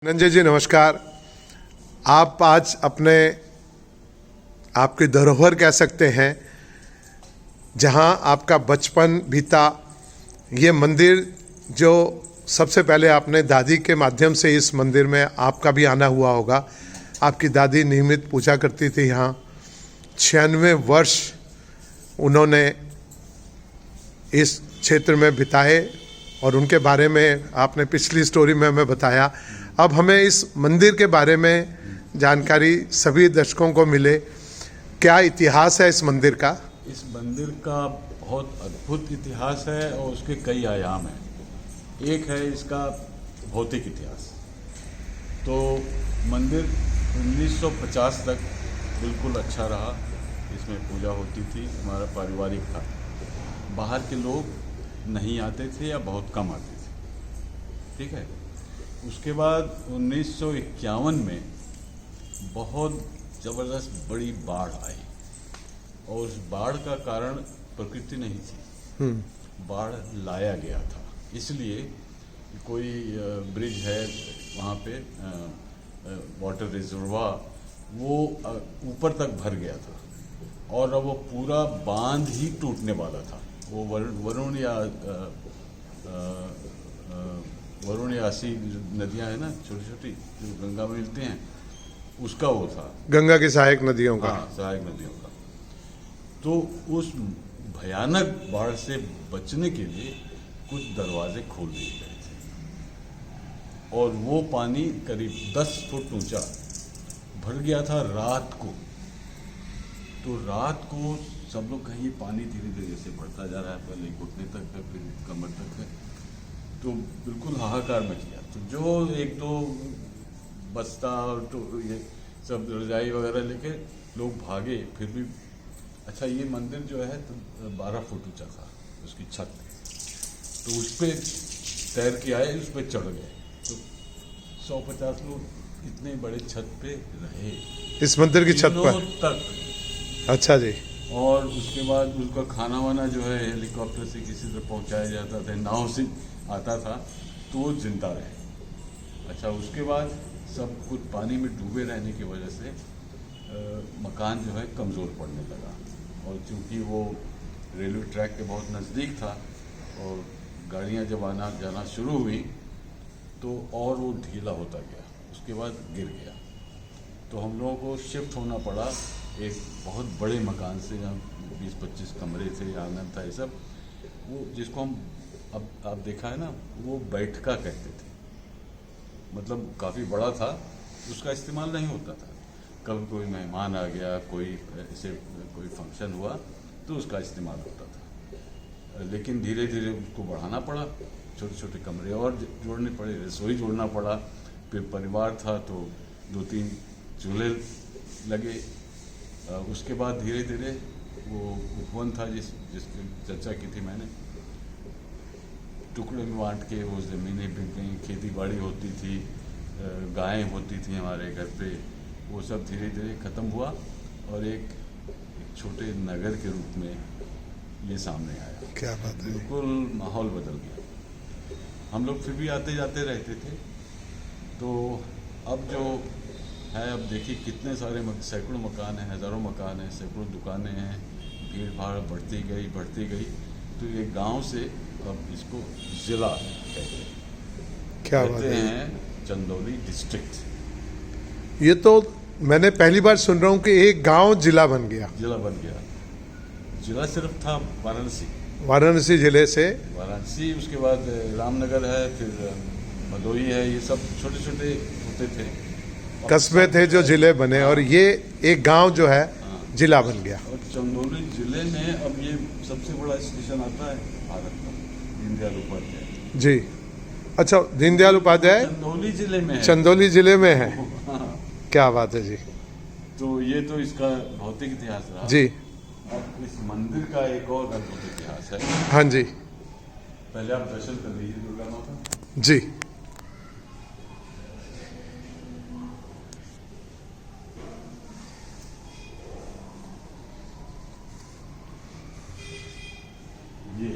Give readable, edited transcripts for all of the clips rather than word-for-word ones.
धनंजय जी नमस्कार। आप आज आपकी धरोहर कह सकते हैं जहां आपका बचपन बीता, ये मंदिर जो सबसे पहले आपने दादी के माध्यम से इस मंदिर में आपका भी आना हुआ होगा। आपकी दादी नियमित पूजा करती थी यहाँ। 96 वर्ष उन्होंने इस क्षेत्र में बिताए और उनके बारे में आपने पिछली स्टोरी में हमें बताया। अब हमें इस मंदिर के बारे में जानकारी सभी दर्शकों को मिले। क्या इतिहास है इस मंदिर का? इस मंदिर का बहुत अद्भुत इतिहास है और उसके कई आयाम हैं। एक है इसका भौतिक इतिहास। तो मंदिर 1950 तक बिल्कुल अच्छा रहा, इसमें पूजा होती थी, हमारा पारिवारिक था। बाहर के लोग नहीं आते थे या बहुत कम आते थे, ठीक है। उसके बाद 1951 में बहुत ज़बरदस्त बड़ी बाढ़ आई और उस बाढ़ का कारण प्रकृति नहीं थी, बाढ़ लाया गया था। इसलिए कोई ब्रिज है वहाँ पे, वाटर रिजर्वायर, वो ऊपर तक भर गया था और अब वो पूरा बांध ही टूटने वाला था। वो वरुण या असी नदियाँ हैं ना, छोटी छोटी, जो गंगा में मिलती हैं, उसका वो था, गंगा की सहायक नदियों का। हाँ, सहायक नदियों का। तो उस भयानक बाढ़ से बचने के लिए कुछ दरवाजे खोल दिए गए थे और वो पानी करीब 10 फुट ऊंचा भर गया था रात को। तो रात को सब लोग कहीं ये पानी धीरे धीरे से बढ़ता जा रहा है, पहले घुटने तक है, फिर कमर तक है। तो बिल्कुल हाहाकार मच गया। तो जो एक दो बस्ता और तो ये सब रजाई वगैरह लेके लोग भागे, फिर भी अच्छा, ये मंदिर जो है तो 12 फुट ऊंचा था, उसकी छत। तो उस पर तैर के आए, उस पर चढ़ गए। तो 150 लोग इतने बड़े छत पे रहे, इस मंदिर की छत पर तक। अच्छा जी। और उसके बाद उनका खाना वाना जो है हेलीकॉप्टर से किसी तरह पहुंचाया जाता था, नाव से आता था, तो वो जिंदा रहे। अच्छा, उसके बाद सब कुछ पानी में डूबे रहने की वजह से मकान जो है कमज़ोर पड़ने लगा। और चूंकि वो रेलवे ट्रैक के बहुत नज़दीक था और गाड़ियां जब आना जाना शुरू हुई तो और वो ढीला होता गया, उसके बाद गिर गया। तो हम लोगों को शिफ्ट होना पड़ा एक बहुत बड़े मकान से, जहाँ 20-25 कमरे थे, आंगन था, ये सब। वो जिसको हम अब आप देखा है ना, वो बैठका कहते थे, मतलब काफ़ी बड़ा था, उसका इस्तेमाल नहीं होता था। कभी कोई मेहमान आ गया, कोई ऐसे कोई फंक्शन हुआ तो उसका इस्तेमाल होता था। लेकिन धीरे धीरे उसको बढ़ाना पड़ा, छोटे छोटे कमरे और जोड़ने पड़े, रसोई जोड़ना पड़ा। फिर परिवार था तो 2-3 चूल्हे लगे। उसके बाद धीरे धीरे वो उपवन था जिसकी चर्चा की थी मैंने, टुकड़े में बांट के वो ज़मीनें बिक गई, खेती बाड़ी होती थी, गायें होती थी हमारे घर पे, वो सब धीरे धीरे ख़त्म हुआ और एक छोटे नगर के रूप में ये सामने आया। क्या बात है, बिल्कुल माहौल बदल गया। हम लोग फिर भी आते जाते रहते थे। तो अब जो है, अब देखिए कितने सारे सैकड़ों मकान हैं, हज़ारों मकान हैं, सैकड़ों दुकानें हैं, भीड़ भाड़ बढ़ती गई। तो ये गांव से अब इसको जिला कहते हैं, चंदौली डिस्ट्रिक्ट। ये तो मैंने पहली बार सुन रहा हूँ कि एक गांव जिला बन गया। जिला सिर्फ था वाराणसी जिले से। वाराणसी, उसके बाद रामनगर है, फिर भदोही है, ये सब छोटे छोटे होते थे, कस्बे थे जो जिले बने, और ये एक गांव जो है जिला बन गया। और चंदौली जिले में अब ये सबसे बड़ा स्टेशन आता है भारत का, दीनदयाल उपाध्याय जी। अच्छा, दीनदयाल उपाध्याय चंदौली जिले में है। चंदौली जिले में है। हाँ। क्या बात है जी। तो ये तो इसका भौतिक इतिहास रहा जी। अब इस मंदिर का एक और अद्भुत इतिहास है। हाँ जी। पहले आप दर्शन कर लीजिए दुर्गा माता जी। ये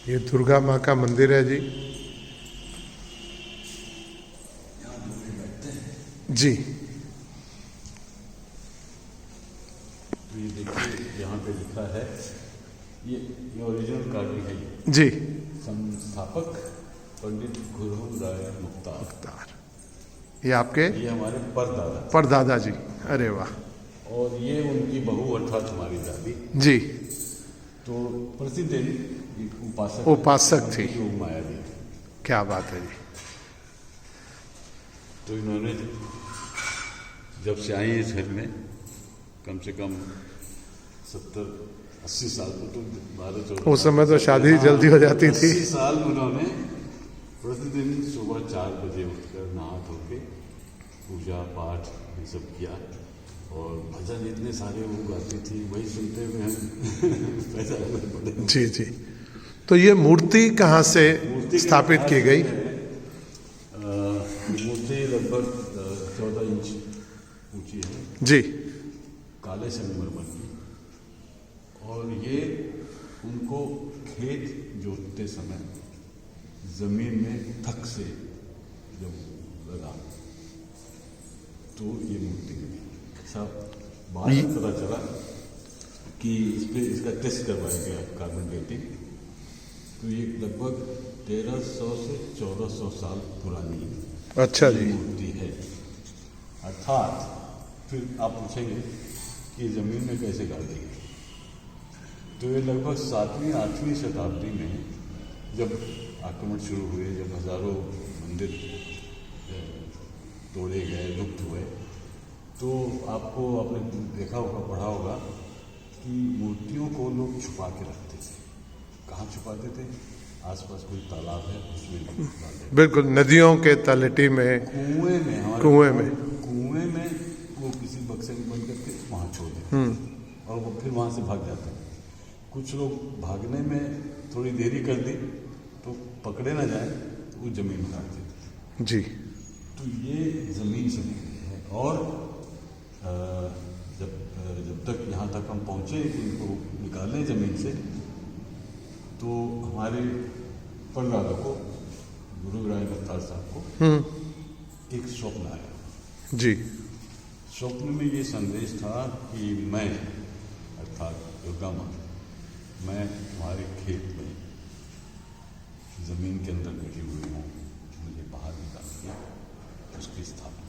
ये दुर्गा माँ का मंदिर है जी। जी, तो ये देखिए यहाँ पे लिखा है, ये ओरिजिनल कार्ड है। जी, संस्थापक पंडित गुरु राय मुख्तार, ये आपके ये हमारे परदादा, परदादा जी। अरे वाह। और ये उनकी बहू अर्थात हमारी दादी। जी, तो प्रसिद्ध उपासक उपासक थी। योग माया जी। क्या बात है जी। तो इन्होंने जब से आई इस घर में कम से कम 70-80 साल तो 12-14 उस समय तो शादी जल्दी हो जाती थी। 80 साल उन्होंने प्रतिदिन सुबह 4 बजे उठकर नहा धो के पूजा पाठ ये सब किया, और भजन इतने सारे वो गाती थी, वही सुनते हुए हम पैसा पड़े। जी जी। तो ये मूर्ति कहाँ से स्थापित की गई? मूर्ति लगभग 14 इंच ऊंची है जी, काले संगमरमर की। और ये उनको खेत जोतते समय जमीन में थक से जब लगा तो ये मूर्ति बनी। अच्छा, बाद में पता चला कि इस पे इसका टेस्ट करवाया गया कार्बन डेटिंग, तो ये लगभग 1300 से 1400 साल पुरानी अच्छा जी। मूर्ति है। अर्थात फिर आप पूछेंगे कि जमीन में कैसे गाड़ दी गई, तो ये लगभग 7वीं-8वीं शताब्दी में जब आक्रमण शुरू हुए, जब हजारों मंदिर तोड़े गए, लुप्त हुए, तो आपको आपने देखा होगा, पढ़ा होगा कि मूर्तियों को लोग छुपा के रखते थे। कहाँ छुपाते थे? आसपास कोई तालाब है उसमें छुपाते। बिल्कुल, नदियों के तलहटी में, कुएं में, कुएं में वो किसी बक्से में बंद करके वहाँ छोड़ देते, और वो फिर वहाँ से भाग जाते। कुछ लोग भागने में थोड़ी देरी कर दी तो पकड़े ना जाए, तो वो जमीन में काट देते जी। तो ये जमीन से निकली है। और जब तक यहाँ तक हम पहुँचे इनको निकालें जमीन से, तो हमारे परदादा को, गुरु राय मुख्तार साहब को एक स्वप्न आया जी। स्वप्न में ये संदेश था कि मैं अर्थात दुर्गा माँ, मैं तुम्हारे खेत में जमीन के अंदर बैठी हुई हूँ, मुझे बाहर निकाल दिया, उसकी स्थापना।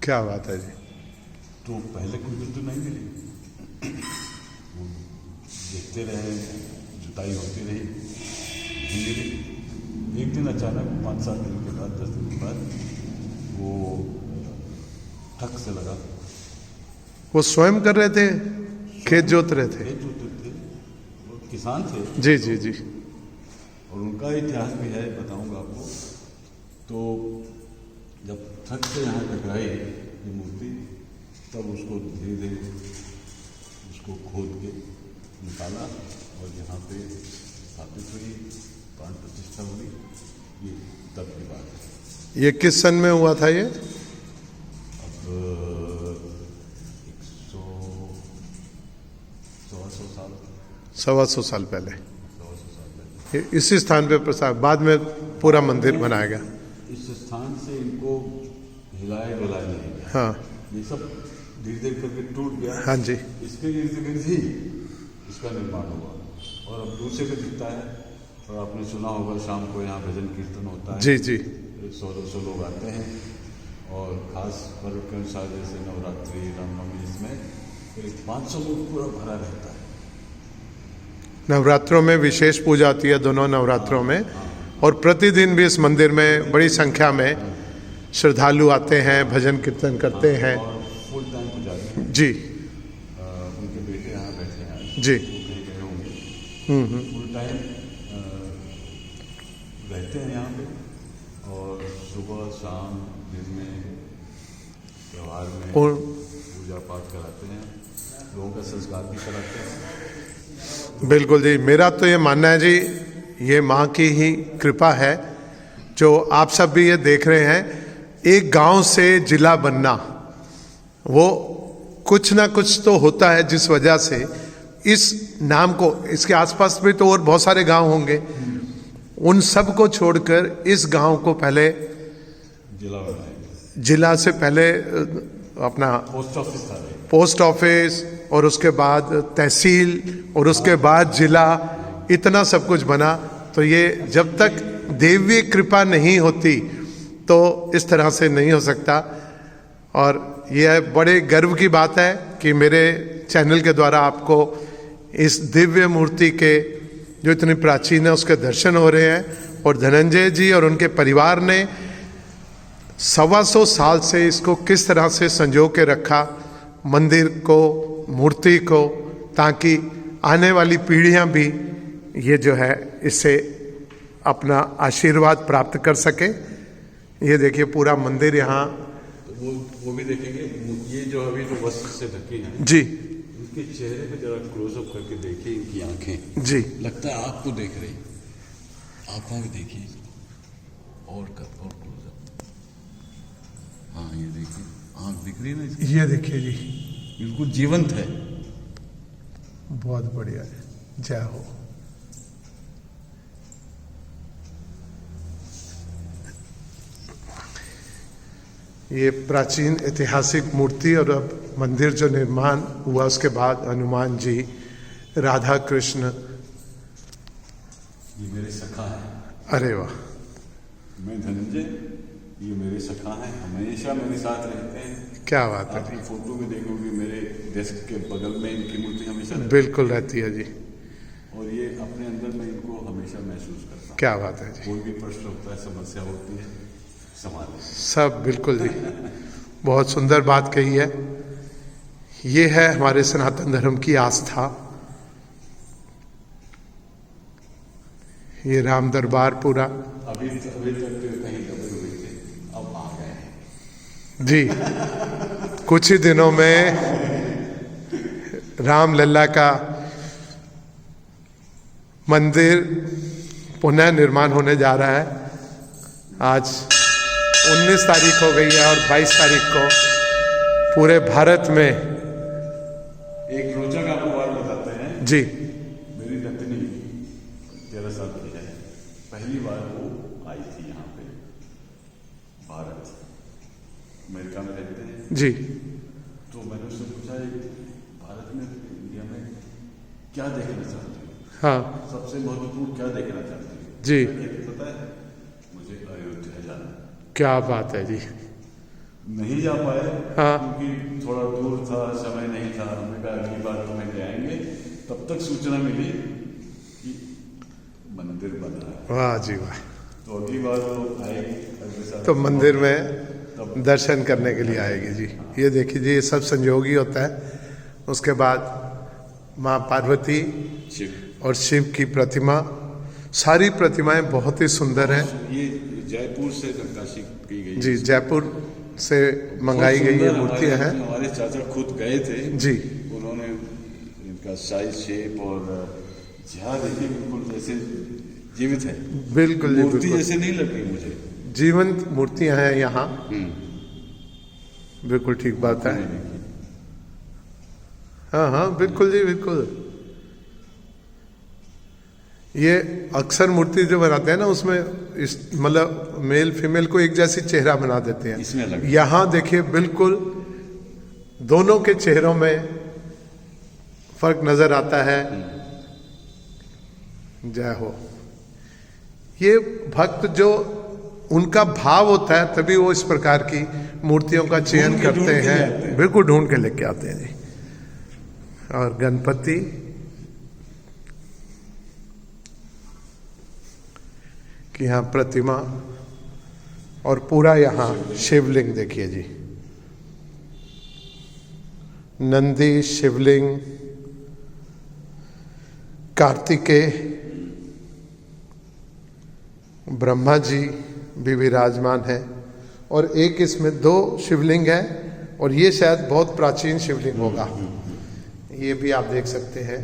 क्या बात है जी। तो पहले कोई बिल्कुल नहीं मिली, वो देखते रहे, जुताई होती रही, नहीं मिली। एक दिन अचानक 5-7 दिन के बाद, 10 दिन के बाद वो ठक से लगा। वो स्वयं कर रहे थे, खेत जोत रहे थे? खेत जोतते थे, वो किसान थे। जी जी जी। और उनका इतिहास भी है, बताऊंगा आपको। तो जब ठक से यहाँ टकराई ये मूर्ति, तब उसको धीरे धीरे उसको खोद के निकाला और यहाँ पे स्थापित हुई, प्राण प्रतिष्ठा हुई। ये तब की बात है। ये किस सन में हुआ था ये? अब 100-125 साल, 125 साल पहले 125 साल पहले इसी स्थान पे प्रसाद, बाद में पूरा मंदिर बनाया गया। इस स्थान से इनको हिलाया डुलाया नहीं गया। हाँ ये सब धीरे धीरे करके टूट गया। हाँ जी। इसके इर्द गिर्द ही इसका निर्माण हुआ, और अब दूर से भी दिखता है। और आपने सुना होगा शाम को यहाँ भजन कीर्तन होता है। जी जी। 100-200 लोग आते हैं, और खास पर्व के अनुसार जैसे नवरात्रि, रामनवमी, इसमें करीब 500 लोग पूरा भरा रहता है। नवरात्रों में विशेष पूजा होती है, दोनों नवरात्रों में, और प्रतिदिन भी इस मंदिर में बड़ी संख्या में श्रद्धालु आते हैं, भजन कीर्तन करते हैं। और फुल टाइम पुजारी हैं। जी। उनके बेटे यहाँ बैठे हैं जी। कहीं गए होंगे। फुल टाइम रहते हैं यहाँ पे, और सुबह शाम दिन में त्यौहार में पूजा पाठ कराते हैं, लोगों का संस्कार भी कराते हैं। बिल्कुल जी। मेरा तो ये मानना है जी, ये माँ की ही कृपा है, जो आप सब भी ये देख रहे हैं। एक गांव से जिला बनना, वो कुछ ना कुछ तो होता है जिस वजह से इस नाम को, इसके आसपास भी तो और बहुत सारे गांव होंगे, उन सब को छोड़कर इस गांव को पहले जिला बनाएंगे। जिला से पहले अपना पोस्ट ऑफिस था पोस्ट ऑफिस और उसके बाद तहसील और उसके बाद जिला, इतना सब कुछ बना। तो ये जब तक देवी कृपा नहीं होती तो इस तरह से नहीं हो सकता। और यह बड़े गर्व की बात है कि मेरे चैनल के द्वारा आपको इस दिव्य मूर्ति के जो इतनी प्राचीन है उसके दर्शन हो रहे हैं। और धनंजय जी और उनके परिवार ने 125 साल से इसको किस तरह से संजो के रखा, मंदिर को, मूर्ति को, ताकि आने वाली पीढ़ियां भी ये जो है इससे अपना आशीर्वाद प्राप्त कर सके। ये देखिए पूरा मंदिर यहाँ, वो भी देखेंगे। ये जो अभी जो वस्त्र से ढके हैं जी, उनके चेहरे पे जरा क्लोजअप करके देखिए, इनकी आंखें जी, लगता है आपको देख रही, आंखों में देखिए और क्लोजअप। हाँ ये देखिए, आंख दिख रही है ना इसकी? ये देखिए जी, बिल्कुल जीवंत है। बहुत बढ़िया है, जय हो। ये प्राचीन ऐतिहासिक मूर्ति और अब मंदिर जो निर्माण हुआ उसके बाद हनुमान जी, राधा कृष्ण, ये मेरे सखा है। अरे वाह, मैं धनंजय, ये मेरे सखा हैं, हमेशा मेरे साथ रहते हैं। क्या बात है, आप ये फोटो में देखोगे मेरे डेस्क के बगल में इनकी मूर्ति हमेशा रहती बिल्कुल रहती है जी। है। और ये अपने अंदर में इनको हमेशा महसूस करता हूँ। क्या बात है जी, कोई भी प्रश्न होता है, समस्या होती है, समाधान सब बिल्कुल जी, बहुत सुंदर बात कही है। ये है हमारे सनातन धर्म की आस्था। ये राम दरबार पूरा अभी तक कहीं दबे हुए थे, अब आ गए हैं जी। कुछ ही दिनों में रामलला का मंदिर पुनः निर्माण होने जा रहा है। आज 19 तारीख हो गई है और 22 तारीख को पूरे भारत में एक रोचक आपको बात बताते हैं जी। मेरी नतनी 13 साल की है, पहली बार वो आई थी यहाँ पे भारत, अमेरिका में रहते हैं जी, तो मैंने उससे पूछा भारत में, इंडिया में क्या देखना चाहती हो, हाँ सबसे महत्वपूर्ण क्या देखना चाहती हो? जी, पता है मुझे अयोध्या जाना। क्या बात है जी। नहीं जा पाए हाँ। क्योंकि थोड़ा दूर था, समय नहीं था। हमने कहा अगली बार तो मैं ले आएंगे। तब तक सूचना मिली कि मंदिर बना है। वाह जी वाह, तो अगली बार वो आएगी तो मंदिर में दर्शन करने के लिए आएगी जी। ये देखिए जी, ये सब संयोगी होता है। उसके बाद माँ पार्वती शिव और शिव की प्रतिमा, सारी प्रतिमाएं बहुत ही सुंदर हैं ये जयपुर से नक्काशी की गई जी, जयपुर से मंगाई गई ये मूर्तियां हैं हमारे चाचा खुद गए थे जी। उन्होंने इनका साइज, शेप और जहाँ देखिए बिल्कुल जैसे जीवित है, बिल्कुल जी, मूर्ति बिल्कुल जैसे नहीं लग रही मुझे। जीवंत मूर्तियां हैं यहाँ, बिल्कुल ठीक बात है। हाँ हाँ बिल्कुल जी, बिल्कुल। ये अक्सर मूर्ति जो बनाते हैं ना, उसमें इस मतलब मेल फीमेल को एक जैसी चेहरा बना देते इसमें हैं। अलग। यहाँ देखिए बिल्कुल दोनों के चेहरों में फर्क नजर आता है। जय हो। ये भक्त जो उनका भाव होता है तभी वो इस प्रकार की मूर्तियों का चयन करते हैं, बिल्कुल ढूंढ के लेके आते हैं जी। और गणपति, कि यहाँ प्रतिमा और पूरा यहाँ शिवलिंग देखिए जी, नंदी, शिवलिंग, कार्तिकेय, ब्रह्मा जी भी विराजमान है। और एक इसमें 2 शिवलिंग है और ये शायद बहुत प्राचीन शिवलिंग होगा। ये भी आप देख सकते हैं,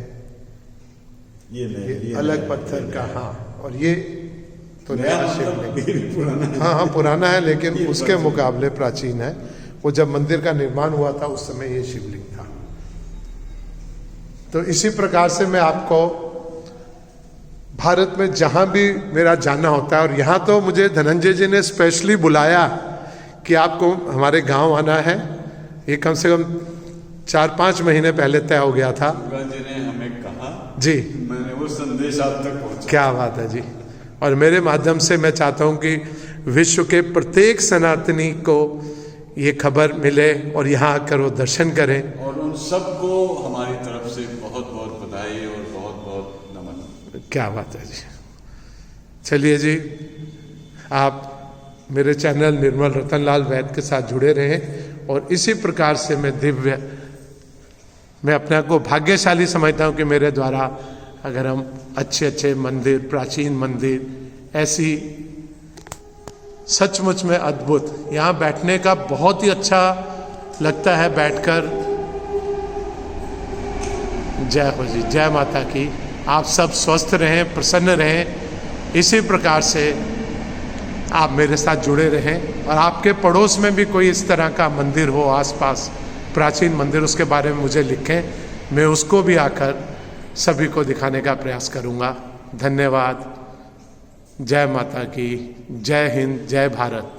ये अलग पत्थर का, हाँ। और ये तो नया शिवलिंग, हाँ हाँ पुराना है, लेकिन उसके मुकाबले प्राचीन है। वो जब मंदिर का निर्माण हुआ था उस समय ये शिवलिंग था। तो इसी प्रकार से मैं आपको भारत में जहां भी मेरा जाना होता है, और यहाँ तो मुझे धनंजय जी ने स्पेशली बुलाया कि आपको हमारे गांव आना है, ये कम से कम 4-5 महीने पहले तय हो गया था। दुर्गा जी ने हमें कहा जी, मैंने वो संदेश आप तक पहुंचा। क्या बात है जी। और मेरे माध्यम से मैं चाहता हूं कि विश्व के प्रत्येक सनातनी को ये खबर मिले और यहाँ आकर वो दर्शन करें। और उन सबको हमारी तरफ से बहुत बहुत बधाई और बहुत बहुत नमन। क्या बात है जी। चलिए जी, आप मेरे चैनल निर्मल रतनलाल वैद के साथ जुड़े रहें, और इसी प्रकार से मैं अपने आप को भाग्यशाली समझता हूँ कि मेरे द्वारा अगर हम अच्छे अच्छे मंदिर, प्राचीन मंदिर, ऐसी सचमुच में अद्भुत, यहाँ बैठने का बहुत ही अच्छा लगता है बैठकर। जय हो जी, जय माता की। आप सब स्वस्थ रहें, प्रसन्न रहें, इसी प्रकार से आप मेरे साथ जुड़े रहें। और आपके पड़ोस में भी कोई इस तरह का मंदिर हो आसपास, प्राचीन मंदिर, उसके बारे में मुझे लिखें, मैं उसको भी आकर सभी को दिखाने का प्रयास करूँगा। धन्यवाद। जय माता की, जय हिंद, जय भारत।